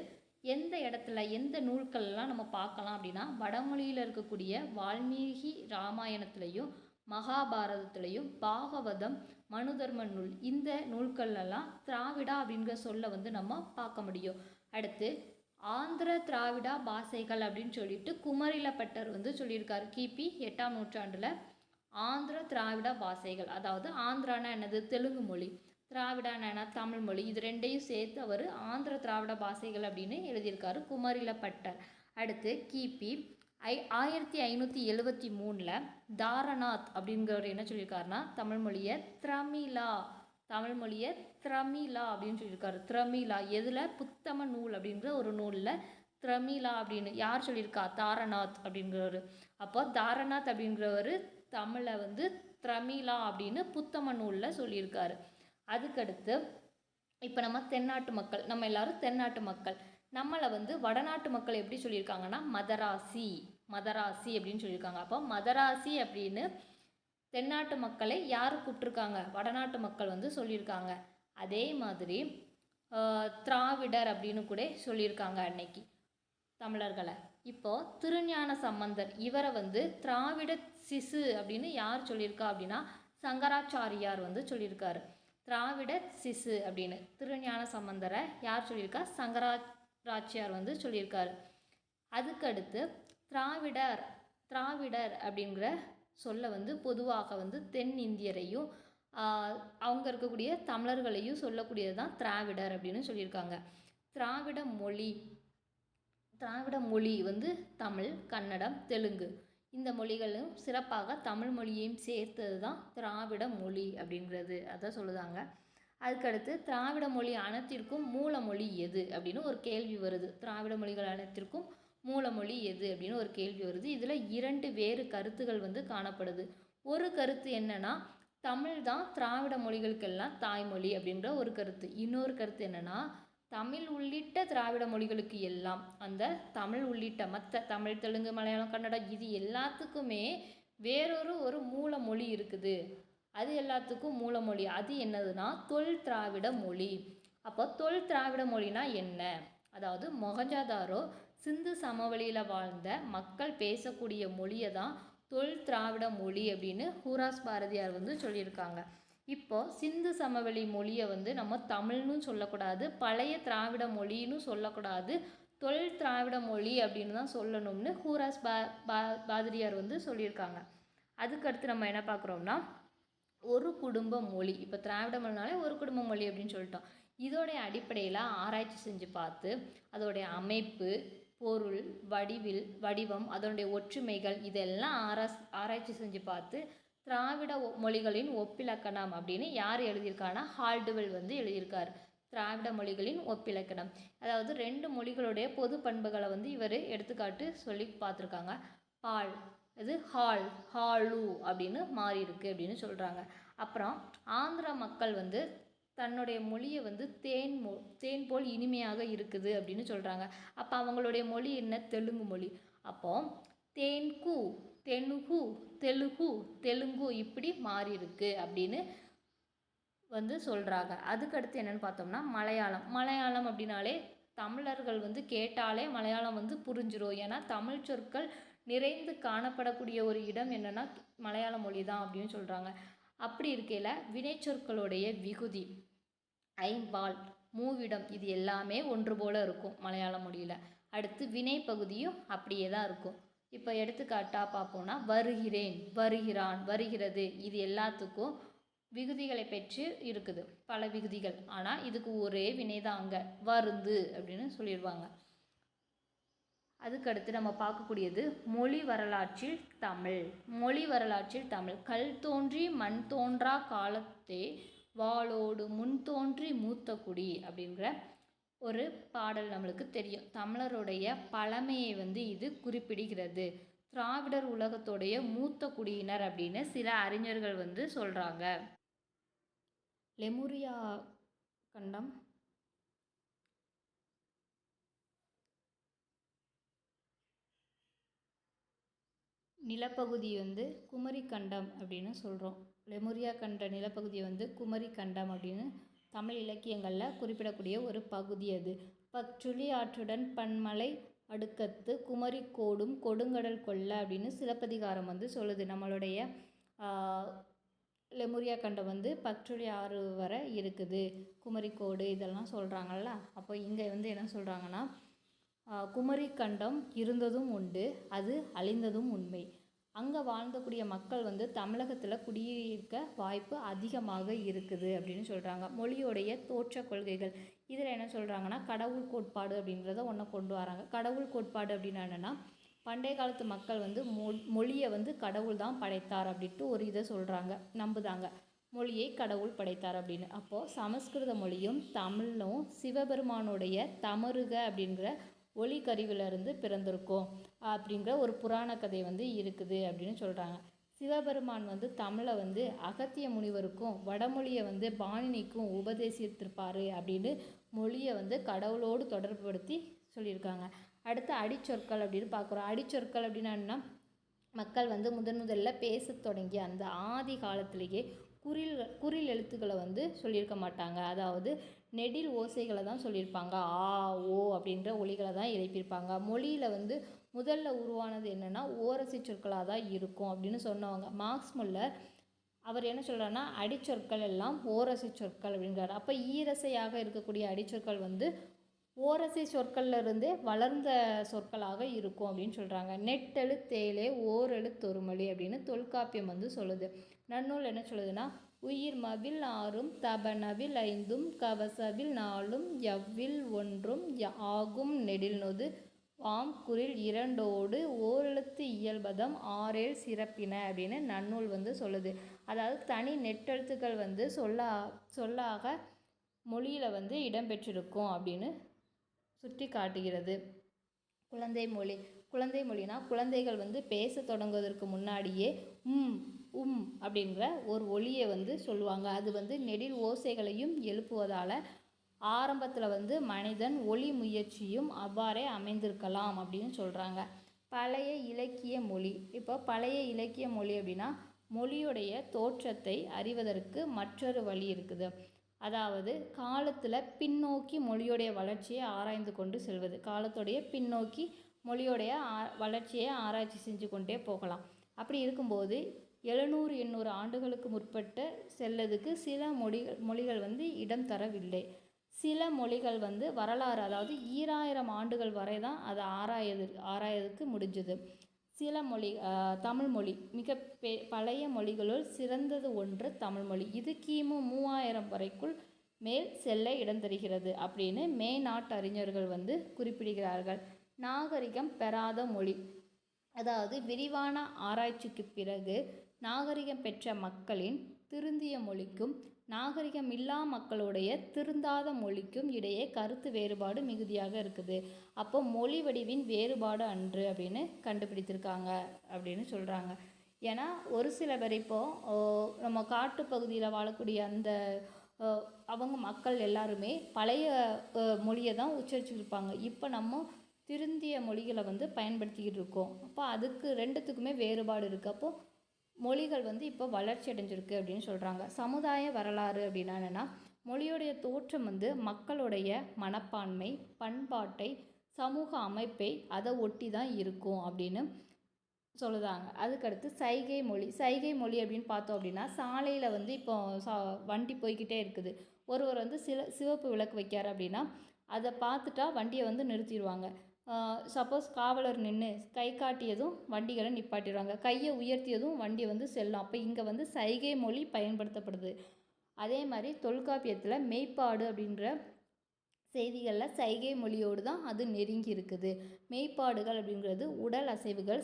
எந்த இடத்துல எந்த நூல்கள்லாம் நம்ம பார்க்கலாம் அப்படின்னா, வடமொழியில் இருக்கக்கூடிய வால்மீகி ராமாயணத்துலேயும் மகாபாரதத்துலேயும் பாகவதம் மனுதர்ம நூல் இந்த நூல்கள்லாம் திராவிடா அப்படிங்கிற சொல்லை வந்து நம்ம பார்க்க முடியும். அடுத்து ஆந்திர திராவிடா பாஷைகள் அப்படின்னு சொல்லிட்டு குமரிலப்பட்டர் வந்து சொல்லியிருக்காரு. கிபி 8ஆம் நூற்றாண்டில் ஆந்திர திராவிட பாஷைகள், அதாவது ஆந்திரானா என்னது, தெலுங்கு மொழி, திராவிடானா தமிழ் மொழி, இது ரெண்டையும் சேர்த்து அவர் ஆந்திர திராவிட பாஷைகள் அப்படின்னு எழுதியிருக்காரு குமரிலப்பட்டர். அடுத்து கிபி 1573 தாரநாத் அப்படிங்கிறவர் என்ன சொல்லியிருக்காருன்னா, தமிழ் மொழியை திரமிழா அப்படின்னு சொல்லியிருக்காரு. திரமிழா எதில், புத்தம நூல் அப்படிங்கிற ஒரு நூலில் திரமிழா அப்படின்னு யார் சொல்லியிருக்கா, தாரநாத் அப்படிங்கிறவர். அப்போ தாரநாத் அப்படிங்கிறவர் தமிழை வந்து திரமிழா அப்படின்னு புத்தம நூலில் சொல்லியிருக்காரு. அதுக்கடுத்து இப்போ நம்ம தென்னாட்டு மக்கள், நம்ம எல்லாரும் தென்னாட்டு மக்கள், நம்மளை வந்து வடநாட்டு மக்கள் எப்படி சொல்லியிருக்காங்கன்னா மதராசி அப்படின்னு சொல்லியிருக்காங்க. அப்போ மதராசி அப்படின்னு தென்னாட்டு மக்களை யார் கூப்பிட்ருக்காங்க, வடநாட்டு மக்கள் வந்து சொல்லியிருக்காங்க. அதே மாதிரி திராவிடர் அப்படின்னு கூட சொல்லியிருக்காங்க அன்னைக்கு தமிழர்களை. இப்போது திருஞான சம்பந்தர் இவரை வந்து திராவிட சிசு அப்படின்னு யார் சொல்லியிருக்கா அப்படின்னா சங்கராச்சாரியார் வந்து சொல்லியிருக்காரு. திராவிட சிசு அப்படின்னு திருஞான சம்பந்தரை யார் சொல்லியிருக்கா, சங்கராச்சாரியார் வந்து சொல்லியிருக்காரு. அதுக்கடுத்து திராவிடர் அப்படிங்கிற சொல்ல வந்து பொதுவாக வந்து தென் இந்தியரையும் அவங்க இருக்கக்கூடிய தமிழர்களையும் சொல்லக்கூடியது தான் திராவிடர் அப்படின்னு சொல்லியிருக்காங்க. திராவிட மொழி வந்து தமிழ், கன்னடம், தெலுங்கு இந்த மொழிகளும் சிறப்பாக தமிழ் மொழியையும் சேர்த்தது தான் திராவிட மொழி அப்படிங்கிறது அதை சொல்லுதாங்க. அதுக்கடுத்து திராவிட மொழி அனைத்திற்கும் மூலமொழி எது அப்படின்னு ஒரு கேள்வி வருது. திராவிட மொழிகள் அனைத்திற்கும் மூலமொழி எது அப்படின்னு ஒரு கேள்வி வருது. இதில் 2 வேறு கருத்துகள் வந்து காணப்படுது. ஒரு கருத்து என்னன்னா, தமிழ் தான் திராவிட மொழிகளுக்கெல்லாம் தாய்மொழி அப்படின்ற ஒரு கருத்து. இன்னொரு கருத்து என்னன்னா, தமிழ் உள்ளிட்ட திராவிட மொழிகளுக்கு எல்லாம், அந்த தமிழ் உள்ளிட்ட மற்ற தமிழ், தெலுங்கு, மலையாளம், கன்னடம் இது எல்லாத்துக்குமே ஒரு மூல மொழி இருக்குது. அது எல்லாத்துக்கும் மூலமொழி. அது என்னதுன்னா தொல் திராவிட மொழி. அப்போ தொல் திராவிட மொழினா என்ன, அதாவது மொஹஞ்சதாரோ சிந்து சமவெளியில் வாழ்ந்த மக்கள் பேசக்கூடிய மொழியை தான் தொல் திராவிட மொழி அப்படின்னு ஹூராஸ் பாரதியார் வந்து சொல்லியிருக்காங்க. இப்போது சிந்து சமவெளி மொழியை வந்து நம்ம தமிழ்னு சொல்லக்கூடாது, பழைய திராவிட மொழின்னு சொல்லக்கூடாது, தொல் திராவிட மொழி அப்படின்னு தான் சொல்லணும்னு ஹூராஸ் பாரதியார் வந்து சொல்லியிருக்காங்க. அதுக்கடுத்து நம்ம என்ன பார்க்குறோம்னா, ஒரு குடும்ப மொழி. இப்போ திராவிட மொழினாலே ஒரு குடும்ப மொழி அப்படின்னு சொல்லிட்டோம். இதோடைய அடிப்படையில் ஆராய்ச்சி செஞ்சு பார்த்து அதோடைய அமைப்பு, பொருள், வடிவம், அதனுடைய ஒற்றுமைகள் இதெல்லாம் ஆராய்ச்சி செஞ்சு பார்த்து திராவிட மொழிகளின் ஒப்பிலக்கணம் அப்படின்னு யார் எழுதியிருக்காங்கன்னா ஹால்டுவெல் வந்து எழுதியிருக்கார். திராவிட மொழிகளின் ஒப்பிலக்கணம், அதாவது 2 மொழிகளுடைய பொது பண்புகளை வந்து இவர் எடுத்துக்காட்டு சொல்லி பார்த்துருக்காங்க. பால் இது ஹாலு அப்படின்னு மாறி இருக்கு அப்படின்னு சொல்கிறாங்க. அப்புறம் ஆந்திர மக்கள் வந்து தன்னுடைய மொழியை வந்து தேன் போல் இனிமையாக இருக்குது அப்படின்னு சொல்கிறாங்க. அப்போ அவங்களுடைய மொழி என்ன, தெலுங்கு மொழி. அப்போ தெலுங்கு இப்படி மாறி இருக்கு அப்படின்னு வந்து சொல்கிறாங்க. அதுக்கடுத்து என்னென்னு பார்த்தோம்னா மலையாளம் அப்படின்னாலே தமிழர்கள் வந்து கேட்டாலே மலையாளம் வந்து புரிஞ்சிடும். ஏன்னா தமிழ் சொற்கள் நிறைந்து காணப்படக்கூடிய ஒரு இடம் என்னென்னா மலையாள மொழி தான் அப்படின்னு சொல்கிறாங்க. அப்படி இருக்கையில் வினைச்சொற்களுடைய விகுதி, ஐம்பால், மூவிடம் இது எல்லாமே ஒன்று போல் இருக்கும் மலையாள மொழியில். அடுத்து வினை பகுதியும் அப்படியே தான் இருக்கும். இப்போ எடுத்துக்காட்டாக பார்ப்போம்னா வருகிறேன், வருகிறான், வருகிறது இது எல்லாத்துக்கும் விகுதிகளை பெற்று இருக்குது, பல விகுதிகள். ஆனால் இதுக்கு ஒரே வினை தான் அங்கே வருந்து அப்படின்னு சொல்லிடுவாங்க. அதுக்கடுத்து நம்ம பார்க்கக்கூடியது மொழி வரலாற்றில் தமிழ். கல் தோன்றி மண் தோன்றா காலத்தே வாளோடு முன் தோன்றி மூத்த குடி அப்படிங்கிற ஒரு பாடல் நம்மளுக்கு தெரியும். தமிழருடைய பழமையை வந்து இது குறிப்பிடுகிறது. திராவிடர் உலகத்துடைய மூத்த குடியினர் அப்படின்னு சில அறிஞர்கள் வந்து சொல்கிறாங்க. லெமுரியா கண்டம் நிலப்பகுதி வந்து குமரி கண்டம் அப்படின்னு சொல்கிறோம். லெமுரியா கண்ட நிலப்பகுதியை வந்து குமரி கண்டம் அப்படின்னு தமிழ் இலக்கியங்களில் குறிப்பிடக்கூடிய ஒரு பகுதி அது. பச்சுளி ஆற்றுடன் பன்மலை அடுக்கத்து குமரி கோடும் கொடுங்கடல் கொல்ல அப்படின்னு சிலப்பதிகாரம் வந்து சொல்லுது. நம்மளுடைய லெமுரியா கண்டம் வந்து பச்சுளி ஆறு வரை இருக்குது, குமரிக்கோடு இதெல்லாம் சொல்கிறாங்கல்ல. அப்போ இங்கே வந்து என்ன சொல்கிறாங்கன்னா, குமரி கண்டம் இருந்ததும் உண்டு, அது அழிந்ததும் உண்மை. அங்கே வாழ்ந்தக்கூடிய மக்கள் வந்து தமிழகத்தில் குடியிருக்க வாய்ப்பு அதிகமாக இருக்குது அப்படின்னு சொல்கிறாங்க. மொழியோடைய தோற்ற கொள்கைகள் இதில் என்ன சொல்கிறாங்கன்னா, கடவுள் கோட்பாடு அப்படின்றத ஒன்று கொண்டு வராங்க. கடவுள் கோட்பாடு அப்படின்னா என்னென்னா, பண்டைய காலத்து மக்கள் வந்து மொழியை வந்து கடவுள் தான் படைத்தார் அப்படின்ட்டு ஒரு இதை சொல்கிறாங்க, நம்புதாங்க. மொழியை கடவுள் படைத்தார் அப்படின்னு. அப்போது சமஸ்கிருத மொழியும் தமிழும் சிவபெருமானுடைய தமருக அப்படிங்கிற ஒளி கருவிலிருந்து பிறந்திருக்கும் அப்படிங்கிற ஒரு புராண கதை வந்து இருக்குது அப்படின்னு சொல்கிறாங்க. சிவபெருமான் வந்து தமிழை வந்து அகத்திய முனிவருக்கும் வடமொழியை வந்து பாணினிக்கும் உபதேசித்திருப்பார் அப்படின்னு மொழியை வந்து கடவுளோடு தொடர்புபடுத்தி சொல்லியிருக்காங்க. அடுத்து அடிச்சொற்கள் அப்படின்னு பார்க்குறோம். அடிச்சொற்கள் அப்படின்னா மக்கள் வந்து முதல்ல பேச தொடங்கி அந்த ஆதி காலத்திலேயே குறில் எழுத்துக்களை வந்து சொல்லியிருக்க மாட்டாங்க. அதாவது நெடில் ஓசைகளை தான் சொல்லியிருப்பாங்க. ஆ ஓ அப்படின்ற ஒலிகளை தான் எழுப்பியிருப்பாங்க. மொழியில் வந்து முதல்ல உருவானது என்னென்னா ஓரசை சொற்களாக தான் இருக்கும் அப்படின்னு சொன்னவங்க மார்க்ஸ் முல்லர். அவர் என்ன சொல்கிறாருன்னா, அடிச்சொற்கள் எல்லாம் ஓரசை சொற்கள் அப்படிங்கிறார். அப்போ ஈரசையாக இருக்கக்கூடிய அடிச்சொற்கள் வந்து ஓரசை சொற்கள்லேருந்தே வளர்ந்த சொற்களாக இருக்கும் அப்படின்னு சொல்கிறாங்க. நெட்டெழுத்தேலே ஓரெழுத்தொருமொழி அப்படின்னு தொல்காப்பியம் வந்து சொல்லுது. நன்னூல் என்ன சொல்லுதுன்னா, உயிர் மவில் ஆறும் தபனவில் ஐந்தும் கவசவில் நாலும் எவ்வில் ஒன்றும் ஆகும் நெடில்நொது வாம் குறில் இரண்டோடு ஓரெழுத்து இயல்பதம் ஆறேழ் சிறப்பின அப்படின்னு நன்னூல் வந்து சொல்லுது. அதாவது தனி நெட்டெழுத்துக்கள் வந்து சொல்லாக மொழியில் வந்து இடம்பெற்றிருக்கும் அப்படின்னு சுட்டி காட்டுகிறது. குழந்தை மொழி. குழந்தை மொழினா குழந்தைகள் வந்து பேச தொடங்குவதற்கு முன்னாடியே அப்படிங்கிற ஒரு ஒலியை வந்து சொல்லுவாங்க. அது வந்து நெடில் ஓசைகளையும் எழுப்புவதால் ஆரம்பத்தில் வந்து மனிதன் ஒலி முயற்சியும் அவ்வாறே அமைந்திருக்கலாம் அப்படின்னு சொல்கிறாங்க. பழைய இலக்கிய மொழி. இப்போ பழைய இலக்கிய மொழி அப்படின்னா மொழியுடைய தோற்றத்தை அறிவதற்கு மற்றொரு வழி இருக்குது. அதாவது காலத்தில் பின்னோக்கி மொழியோடைய வளர்ச்சியை ஆராய்ந்து கொண்டு செல்வது. காலத்துடைய பின்னோக்கி மொழியோடைய வளர்ச்சியை ஆராய்ச்சி செஞ்சு கொண்டே போகலாம். அப்படி இருக்கும்போது 700-800 ஆண்டுகளுக்கு முற்பட்ட செல்லதுக்கு சில மொழிகள் வந்து இடம் தரவில்லை. சில மொழிகள் வந்து வரலாறு, அதாவது 2000 ஆண்டுகள் வரை தான் அதை ஆராயதுக்கு முடிஞ்சது. சில மொழி தமிழ் மொழி மிக பழைய மொழிகளுள் சிறந்தது ஒன்று தமிழ்மொழி. இது கிமு 3000 வரைக்குள் மேல் செல்ல இடம் தருகிறது அப்படின்னு மேநாட்டு அறிஞர்கள் வந்து குறிப்பிடுகிறார்கள். நாகரிகம் பெறாத மொழி. அதாவது விரிவான ஆராய்ச்சிக்கு பிறகு நாகரிகம் பெற்ற மக்களின் திருந்திய மொழிக்கும் நாகரிகம் இல்லா மக்களுடைய திருந்தாத மொழிக்கும் இடையே கருத்து வேறுபாடு மிகுதியாக இருக்குது. அப்போ மொழி வடிவின் வேறுபாடு அன்று அப்படின்னு கண்டுபிடித்திருக்காங்க அப்படின்னு சொல்கிறாங்க. ஏன்னா ஒரு சில பேர் இப்போது நம்ம காட்டுப்பகுதியில் வாழக்கூடிய அந்த அவங்க மக்கள் எல்லாருமே பழைய மொழியை தான் உச்சரிச்சுருப்பாங்க. இப்போ நம்ம திருந்திய மொழிகளை வந்து பயன்படுத்திக்கிட்டு இருக்கோம். அப்போ அதுக்கு ரெண்டுத்துக்குமே வேறுபாடு இருக்குது. அப்போது மொழிகள் வந்து இப்போ வளர்ச்சி அடைஞ்சிருக்கு அப்படின்னு சொல்கிறாங்க. சமுதாய வரலாறு அப்படின்னா என்னென்னா, மொழியுடைய தோற்றம் வந்து மக்களுடைய மனப்பான்மை, பண்பாட்டை, சமூக அமைப்பை அதை ஒட்டி தான் இருக்கும் அப்படின்னு சொல்லுதாங்க. அதுக்கடுத்து சைகை மொழி. சைகை மொழி அப்படின்னு பார்த்தோம் அப்படின்னா, சாலையில் வந்து இப்போ வண்டி போய்கிட்டே இருக்குது. ஒருவர் வந்து சிவப்பு விளக்கு வைக்கார் அப்படின்னா அதை பார்த்துட்டா வண்டியை வந்து நிறுத்திடுவாங்க. சப்போஸ் காவலர் நின்று கை காட்டியதும் வண்டிகளை நிப்பாட்டிடுவாங்க, கையை உயர்த்தியதும் வண்டி வந்து செல்லும். அப்போ இங்கே வந்து சைகை மொழி பயன்படுத்தப்படுது. அதே மாதிரி தொல்காப்பியத்தில் மெய்ப்பாடு அப்படின்ற செய்திகளில் சைகை மொழியோடு தான் அது நெருங்கி இருக்குது. மெய்ப்பாடுகள் அப்படிங்கிறது உடல் அசைவுகள்,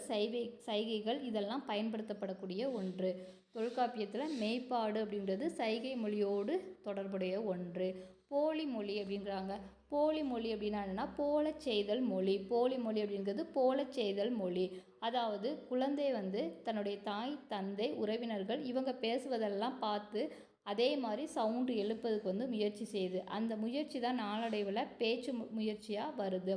சைகைகள் இதெல்லாம் பயன்படுத்தப்படக்கூடிய ஒன்று. தொல்காப்பியத்தில் மெய்ப்பாடு அப்படின்றது சைகை மொழியோடு தொடர்புடைய ஒன்று. போலி மொழி அப்படிங்கிறாங்க. போலி மொழி அப்படின்னா என்னென்னா போல செய்தல் மொழி. போலி மொழி அப்படிங்கிறது போல செய்தல் மொழி. அதாவது குழந்தை வந்து தன்னுடைய தாய், தந்தை, உறவினர்கள் இவங்க பேசுவதெல்லாம் பார்த்து அதே மாதிரி சவுண்டு எழுப்பதுக்கு வந்து முயற்சி செய்யுது. அந்த முயற்சி தான் நாளடைவில் பேச்சு முயற்சியாக வருது.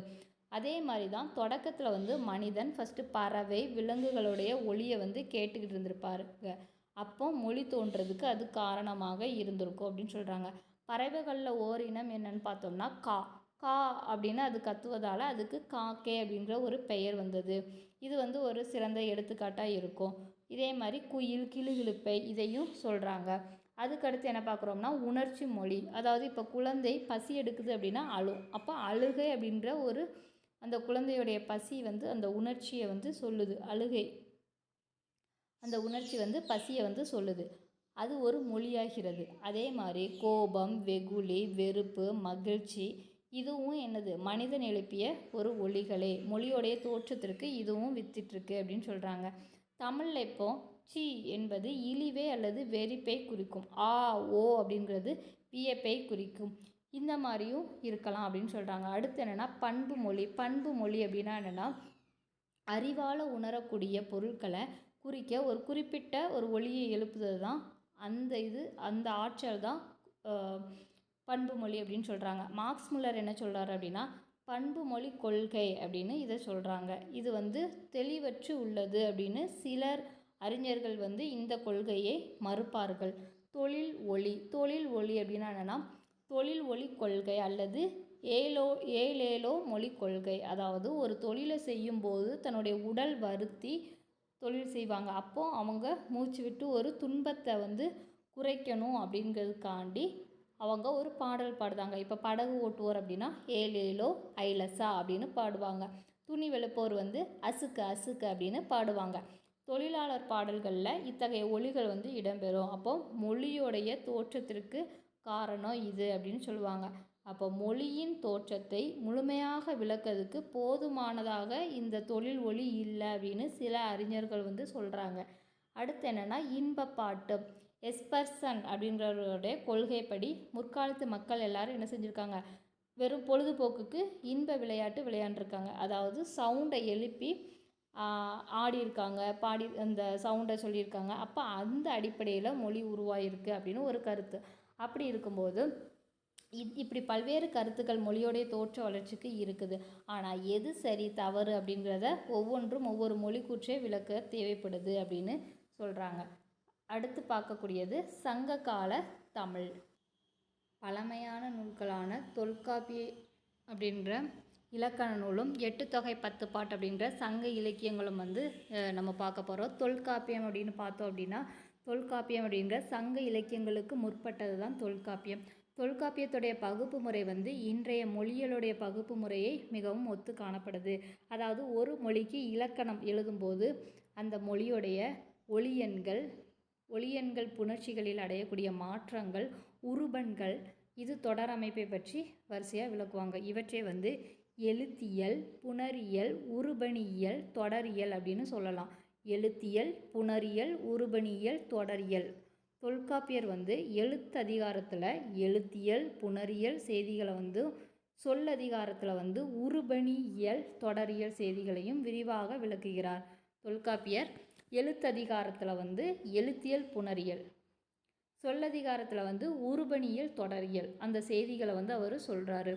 அதே மாதிரி தான் தொடக்கத்தில் வந்து மனிதன் ஃபஸ்ட்டு பறவை விலங்குகளுடைய ஒலியை வந்து கேட்டுக்கிட்டு இருந்திருப்பாருங்க. அப்போ மொழி தோன்றதுக்கு அது காரணமாக இருந்திருக்கும் அப்படின்னு சொல்கிறாங்க. பறவைகளில் ஓரினம் என்னன்னு பார்த்தோம்னா கா கா அப்படின்னு அது கத்துவதால் அதுக்கு காக்கே அப்படின்ற ஒரு பெயர் வந்தது. இது வந்து ஒரு சிறந்த எடுத்துக்காட்டாக இருக்கும். இதே மாதிரி குயில் கிளுகிளுப்பை இதையும் சொல்கிறாங்க. அதுக்கடுத்து என்ன பார்க்குறோம்னா உணர்ச்சி மொழி. அதாவது இப்போ குழந்தை பசி எடுக்குது அப்படின்னா அழும். அப்போ அழுகை அப்படின்ற ஒரு அந்த குழந்தையுடைய பசி வந்து அந்த உணர்ச்சியை வந்து சொல்லுது. அழுகை அந்த உணர்ச்சி வந்து பசியை வந்து சொல்லுது. அது ஒரு மொழியாகிறது. அதே மாதிரி கோபம், வெகுளி, வெறுப்பு, மகிழ்ச்சி இதுவும் என்னது மனிதன் எழுப்பிய ஒரு ஒலிகளே. மொழியோடைய தோற்றத்திற்கு இதுவும் வித்திட்டிருக்கு அப்படின்னு சொல்கிறாங்க. தமிழில் இப்போ சி என்பது இழிவை அல்லது வெறிப்பை குறிக்கும். ஆ ஓ அப்படிங்கிறது வியப்பை குறிக்கும். இந்த மாதிரியும் இருக்கலாம் அப்படின்னு சொல்கிறாங்க. அடுத்து என்னென்னா பண்பு மொழி. பண்பு மொழி அப்படின்னா என்னென்னா அறிவால் உணரக்கூடிய பொருட்களை குறிக்க ஒரு குறிப்பிட்ட ஒரு ஒலியை எழுப்புதல் தான் அந்த ஆற்றல் தான் பண்பு மொழி அப்படின்னு சொல்கிறாங்க. மார்க்ஸ் முல்லர் என்ன சொல்கிறார் அப்படின்னா பண்பு மொழி கொள்கை அப்படின்னு இதை சொல்கிறாங்க. இது வந்து தெளிவற்று உள்ளது அப்படின்னு சிலர் அறிஞர்கள் வந்து இந்த கொள்கையை மறுப்பார்கள். தொழில் ஒளி அப்படின்னா என்னென்னா தொழில் ஒளி கொள்கை அல்லது ஏலேலோ மொழி கொள்கை. அதாவது ஒரு தொழிலை செய்யும்போது தன்னுடைய உடல் வருத்தி தொழில் செய்வாங்க. அப்போது அவங்க மூச்சு விட்டு ஒரு துன்பத்தை வந்து குறைக்கணும் அப்படிங்கிறதுக்காண்டி அவங்க ஒரு பாடல் பாடுதாங்க. இப்போ படகு ஓட்டுவோர் அப்படின்னா ஏலேலோ ஐலசா அப்படின்னு பாடுவாங்க. துணி வெளுப்போர் வந்து அசுக்கு அசுக்கு அப்படின்னு பாடுவாங்க. தொழிலாளர் பாடல்களில் இத்தகைய ஒலிகள் வந்து இடம்பெறும். அப்போ மொழியோடைய தோற்றத்திற்கு காரணம் இது அப்படின்னு சொல்லுவாங்க. அப்போ மொழியின் தோற்றத்தை முழுமையாக விளக்கிறதுக்கு போதுமானதாக இந்த தொழில் ஒலி இல்லை அப்படின்னு சில அறிஞர்கள் வந்து சொல்கிறாங்க. அடுத்து என்னென்னா இன்பப்பாட்டு. எஸ்பர்சன் அப்படின்றவருடைய கொள்கைப்படி முற்காலத்து மக்கள் எல்லாரும் என்ன செஞ்சுருக்காங்க, வெறும் பொழுதுபோக்குக்கு இன்ப விளையாட்டு விளையாண்டுருக்காங்க. அதாவது சவுண்டை எழுப்பி ஆடியிருக்காங்க, பாடி அந்த சவுண்டை சொல்லியிருக்காங்க. அப்போ அந்த அடிப்படையில் மொழி உருவாயிருக்கு அப்படின்னு ஒரு கருத்து. அப்படி இருக்கும்போது இப்படி பல்வேறு கருத்துக்கள் மொழியோடைய தோற்ற வளர்ச்சிக்கு இருக்குது. ஆனால் எது சரி தவறு அப்படிங்கிறத ஒவ்வொன்றும் ஒவ்வொரு மொழி கூற்றே விளக்க தேவைப்படுது அப்படின்னு சொல்கிறாங்க. அடுத்து பார்க்கக்கூடியது சங்ககால தமிழ். பழமையான நூல்களான தொல்காப்பிய அப்படின்ற இலக்கண நூலும் 8 தொகை 10 பாட்டு அப்படின்ற சங்க இலக்கியங்களும் வந்து நம்ம பார்க்க போகிறோம். தொல்காப்பியம் அப்படின்னு பார்த்தோம் அப்படின்னா தொல்காப்பியம் அப்படிங்கிற சங்க இலக்கியங்களுக்கு முற்பட்டது தான் தொல்காப்பியம். தொல்காப்பியத்துடைய பகுப்பு முறை வந்து இன்றைய மொழிகளுடைய பகுப்பு முறையை மிகவும் ஒத்து காணப்படுது. அதாவது ஒரு மொழிக்கு இலக்கணம் எழுதும்போது அந்த மொழியுடைய ஒளியன்கள் புணர்ச்சிகளில் அடையக்கூடிய மாற்றங்கள், உருபன்கள், இது தொடர் அமைப்பை பற்றி வரிசையாக விளக்குவாங்க. இவற்றை வந்து எழுத்தியல், புணரியல், உருபணியியல், தொடரியல் அப்படின்னு சொல்லலாம். எழுத்தியல், புணரியல், உருபணியியல், தொடரியல். தொல்காப்பியர் வந்து எழுத்ததிகாரத்தில் எழுத்தியல் புணரியல் செய்திகளை வந்து சொல்லதிகாரத்தில் வந்து உருபணியியல் தொடரியல் செய்திகளையும் விரிவாக விளக்குகிறார். தொல்காப்பியர் எழுத்ததிகாரத்தில் வந்து எழுத்தியல் புணரியல், சொல்லதிகாரத்தில் வந்து உருபணியியல் தொடரியல் அந்த செய்திகளை வந்து அவர் சொல்கிறாரு.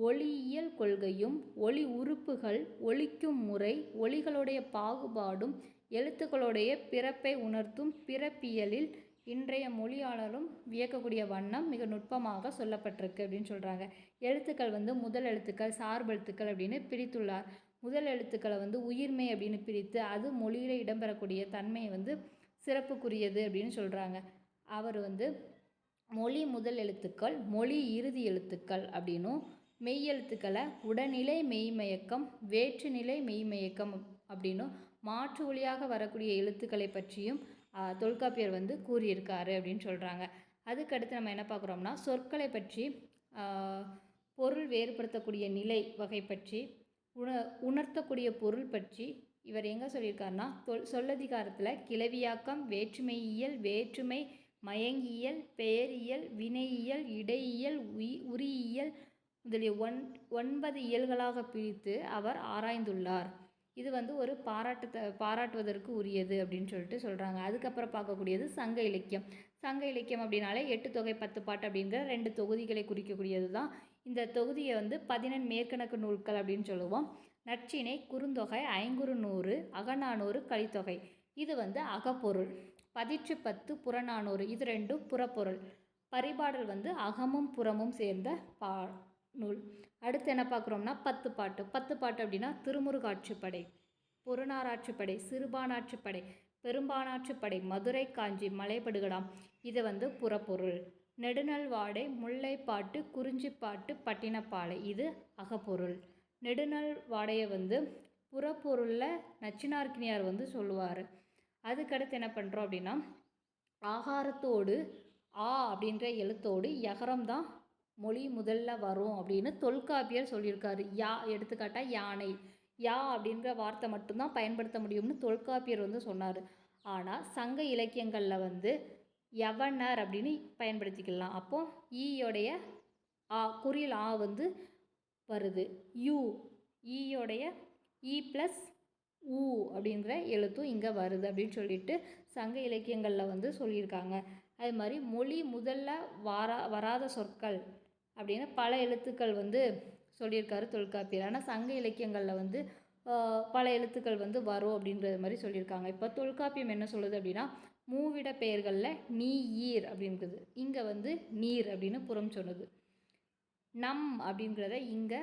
ஒலியியல் கொள்கையும் ஒலி உறுப்புகள் ஒலிக்கும் முறை ஒலிகளுடைய பாகுபாடும் எழுத்துக்களுடைய பிறப்பை உணர்த்தும் பிறப்பியலில் இன்றைய மொழியாளரும் வியக்கக்கூடிய வண்ணம் மிக நுட்பமாக சொல்லப்பட்டிருக்கு அப்படின்னு சொல்கிறாங்க. எழுத்துக்கள் வந்து முதல் எழுத்துக்கள் சார்பெழுத்துக்கள் அப்படின்னு பிரித்துள்ளார். முதல் எழுத்துக்களை வந்து உயிர்மை அப்படின்னு பிரித்து அது மொழியில் இடம்பெறக்கூடிய தன்மையை வந்து சிறப்புக்குரியது அப்படின்னு சொல்கிறாங்க. அவர் வந்து மொழி முதல் எழுத்துக்கள் மொழி இறுதி எழுத்துக்கள் அப்படின்னும் மெய்யெழுத்துக்களை உடனிலை மெய்மயக்கம் வேற்றுநிலை மெய்மயக்கம் அப்படின்னும் மாற்று ஒளியாக வரக்கூடிய எழுத்துக்களை பற்றியும் தொல்காப்பியர் வந்து கூறியிருக்காரு அப்படின்னு சொல்கிறாங்க. அதுக்கடுத்து நம்ம என்ன பார்க்குறோம்னா சொற்களை பற்றி பொருள் வேறுபடுத்தக்கூடிய நிலை வகை பற்றி உணர்த்தக்கூடிய பொருள் பற்றி இவர் எங்கே சொல்லியிருக்காருன்னா சொல்லதிகாரத்தில் கிளவியாக்கம் வேற்றுமையியல் வேற்றுமை மயங்கியல் பெயரியல் வினையியல் இடையியல் உரியியல் முதலிய 9 இயல்களாக பிரித்து அவர் ஆராய்ந்துள்ளார். இது வந்து ஒரு பாராட்டுவதற்கு உரியது அப்படின்னு சொல்கிறாங்க. அதுக்கப்புறம் பார்க்கக்கூடியது சங்க இலக்கியம். சங்க இலக்கியம் அப்படின்னாலே 8 தொகை 10 பாட்டு அப்படிங்கிற 2 தொகுதிகளை குறிக்கக்கூடியது தான். இந்த தொகுதியை வந்து 14 மேற்கணக்கு நூல்கள் அப்படின்னு சொல்லுவோம். நற்றிணை, குறுந்தொகை, ஐங்குறுநூறு, அகநானூறு, கலித்தொகை இது வந்து அகப்பொருள். பதிற்று 10, புறநானூறு இது ரெண்டும் புறப்பொருள். பரிபாடல் வந்து அகமும் புறமும் சேர்ந்த நூல். அடுத்து என்ன பார்க்குறோம்னா 10 பாட்டு. 10 பாட்டு அப்படின்னா திருமுருகாற்றுப்படை, புறநாராற்றுப்படை, சிறுபானாற்றுப்படை, பெரும்பானாற்றுப்படை, மதுரை காஞ்சி, மலைபடுகடாம் இது வந்து புறப்பொருள். நெடுநல்வாடை, முல்லைப்பாட்டு, குறிஞ்சிப்பாட்டு, பட்டினப்பாலை இது அகப்பொருள். நெடுநல்வாடையை வந்து புறப்பொருளில் நச்சினார்க்கினியார் வந்து சொல்லுவார். அதுக்கடுத்து என்ன பண்ணுறோம் அப்படின்னா ஆகாரத்தோடு ஆ அப்படின்ற எழுத்தோடு யகரம் தான் மொழி முதல்ல வரும் அப்படின்னு தொல்காப்பியர் சொல்லியிருக்காரு. யா எடுத்துக்காட்டால் யானை, யா அப்படின்ற வார்த்தை மட்டும்தான் பயன்படுத்த முடியும்னு தொல்காப்பியர் வந்து சொன்னார். ஆனால் சங்க இலக்கியங்களில் வந்து யவனர் அப்படின்னு பயன்படுத்திக்கலாம். அப்போது ஈயோடைய ஆ குறியில் ஆ வந்து வருது. யூ ஈயோடைய ஈ ப்ளஸ் ஊ அப்படிங்கிற எழுத்தும் இங்கே வருது அப்படின்னு சொல்லிட்டு சங்க இலக்கியங்களில் வந்து சொல்லியிருக்காங்க. அது மாதிரி மொழி முதல்ல வராத சொற்கள் அப்படின்னு பல எழுத்துக்கள் வந்து சொல்லியிருக்காரு தொல்காப்பியர். ஆனால் சங்க இலக்கியங்களில் வந்து பல எழுத்துக்கள் வந்து வரும் அப்படின்றது மாதிரி சொல்லியிருக்காங்க. இப்போ தொல்காப்பியம் என்ன சொல்லுது அப்படின்னா மூவிட பெயர்களில் நீ ஈர் அப்படின்றது இங்கே வந்து நீர் அப்படின்னு புறம் சொன்னது. நம் அப்படிங்கிறத இங்கே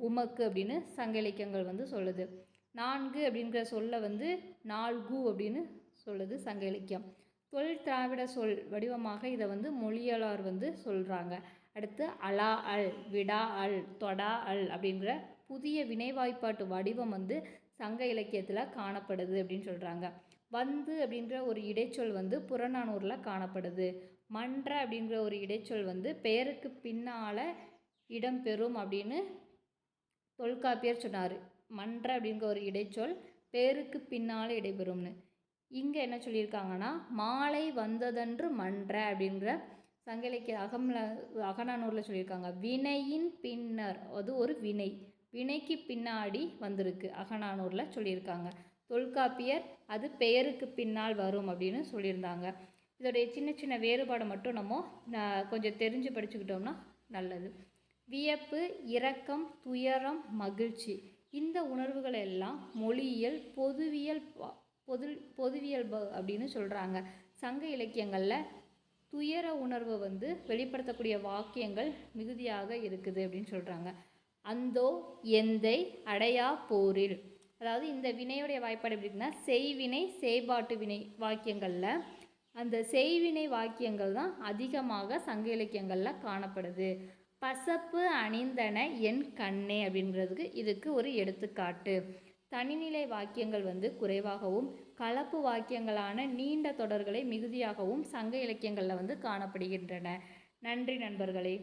உமக்கு அப்படின்னு சங்க இலக்கியங்கள் வந்து சொல்லுது. நான்கு அப்படிங்கிற சொல்ல வந்து நால்கு அப்படின்னு சொல்லுது சங்க இலக்கியம். தொல் திராவிட சொல் வடிவமாக இதை வந்து மொழியலார் வந்து சொல்கிறாங்க. அடுத்து அலா அல், விடா அல், தொடா அல் அப்படிங்கிற புதிய வினைவாய்ப்பாட்டு வடிவம் வந்து சங்க இலக்கியத்தில் காணப்படுது அப்படின்னு சொல்கிறாங்க. வந்து அப்படின்ற ஒரு இடைச்சொல் வந்து புறநானூரில் காணப்படுது. மன்ற அப்படிங்கிற ஒரு இடைச்சொல் வந்து பெயருக்கு பின்னால் இடம்பெறும் அப்படின்னு தொல்காப்பியர் சொன்னார். மன்ற அப்படிங்கிற ஒரு இடைச்சொல் பேருக்கு பின்னால் இடைபெறும்னு. இங்கே என்ன சொல்லியிருக்காங்கன்னா மாலை வந்ததன்று மன்ற அப்படிங்கிற சங்க இலக்கிய அகநானூரில் சொல்லியிருக்காங்க. வினையின் பின்னர் அது ஒரு வினை, வினைக்கு பின்னாடி வந்திருக்கு அகநானூரில் சொல்லியிருக்காங்க. தொல்காப்பியர் அது பெயருக்கு பின்னால் வரும் அப்படின்னு சொல்லியிருந்தாங்க. இதோடைய சின்ன சின்ன வேறுபாடை மட்டும் நம்ம கொஞ்சம் தெரிஞ்சு படிச்சுக்கிட்டோம்னா நல்லது. வியப்பு, இரக்கம், துயரம், மகிழ்ச்சி இந்த உணர்வுகள் எல்லாம் மொழியியல் பொதுவியல்பு அப்படின்னு சொல்கிறாங்க. சங்க இலக்கியங்களில் துயர உணர்வை வந்து வெளிப்படுத்தக்கூடிய வாக்கியங்கள் மிகுதியாக இருக்குது அப்படின்னு சொல்கிறாங்க. அந்தோ எந்தை அடையா போரில், அதாவது இந்த வினையுடைய வாய்ப்பாடு எப்படி இருக்குன்னா செய்வினை செய்பாட்டு வினை வாக்கியங்களில் அந்த செய்வினை வாக்கியங்கள் தான் அதிகமாக சங்க இலக்கியங்களில் காணப்படுது. பசப்பு அணிந்தன என் கண்ணே அப்படிங்கிறதுக்கு இதுக்கு ஒரு எடுத்துக்காட்டு. தனிநிலை வாக்கியங்கள் வந்து குறைவாகவும் கலப்பு வாக்கியங்களான நீண்ட தொடர்களை மிகுதியாகவும் சங்க இலக்கியங்களில் வந்து காணப்படுகின்றன. நன்றி நண்பர்களே.